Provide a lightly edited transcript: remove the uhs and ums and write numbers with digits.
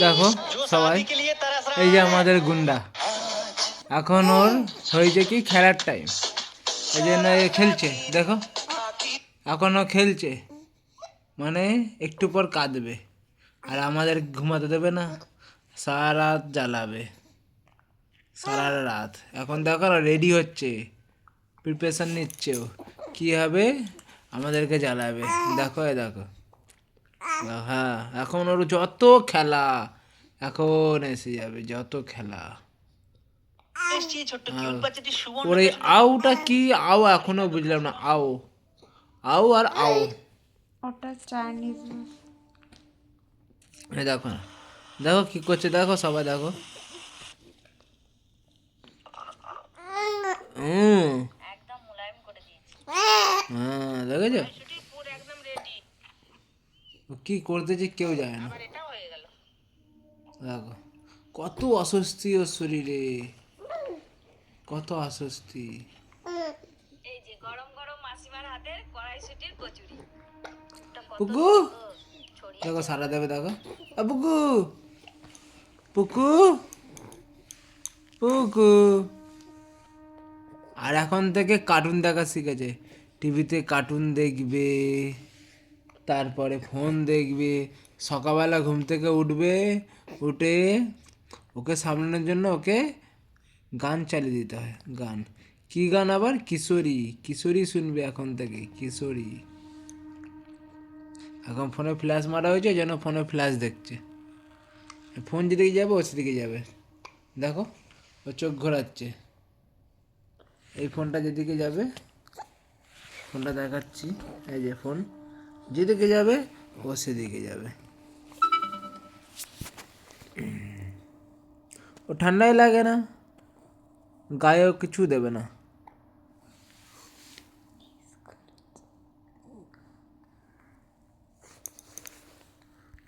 দেখো সবাই, এই যে আমাদের গুন্ডা, এখন ওর হয়েছে কি খেলার টাইম, এই জন্য এ খেলছে। দেখো এখনও খেলছে, মানে একটু পর কাঁদবে, আর আমাদের ঘুমাতে দেবে না, সারা রাত জ্বালাবে, সারা রাত। এখন দেখো রেডি হচ্ছে, প্রিপারেশন নিচ্ছে, ও কী হবে আমাদেরকে জ্বালাবে। দেখো দেখো, হ্যাঁ এখন ওর যত খেলা এখন এসে যাবে, যত খেলা। ওর এই আউটা কি, আও এখনো বুঝলাম না, আও আও আর আও। ওটা চাইনিজ। দেখো না, দেখো কি করছে, দেখো সবাই দেখো। হ্যাঁ দেখেছো কি করতেছে, কেউ যায় না। দেখো কত অস্বস্তি ওর শরীরে, কত অস্বস্তি। পুকু দেখো সারা দেবে, দেখো পুকু পুকু পুকু। আর এখন থেকে কার্টুন দেখা শিখেছে, টিভিতে কার্টুন দেখবে, তারপরে ফোন দেখবে, সকালবেলা ঘুম থেকে উঠবে, উঠে ওকে সামলানোর জন্য ওকে গান চালিয়ে দিতে হয়। গান, কি গান আবার, কিশোরী, কিশোরী শুনবে এখন থেকে, কিশোরী। এখন ফোনে ফ্ল্যাশ মারা হয়েছে, যেন ফোনে ফ্ল্যাশ দেখছে, ফোন যেদিকে যাবে ও সেদিকে যাবে। দেখো ও চোখ ঘোরাচ্ছে, এই ফোনটা যেদিকে যাবে, ফোনটা দেখাচ্ছি, এই যে ফোন যেদিকে যাবে ও সেদিকে যাবে। ও ঠান্ডাই লাগে না, গায়েও কিছু দেবে না।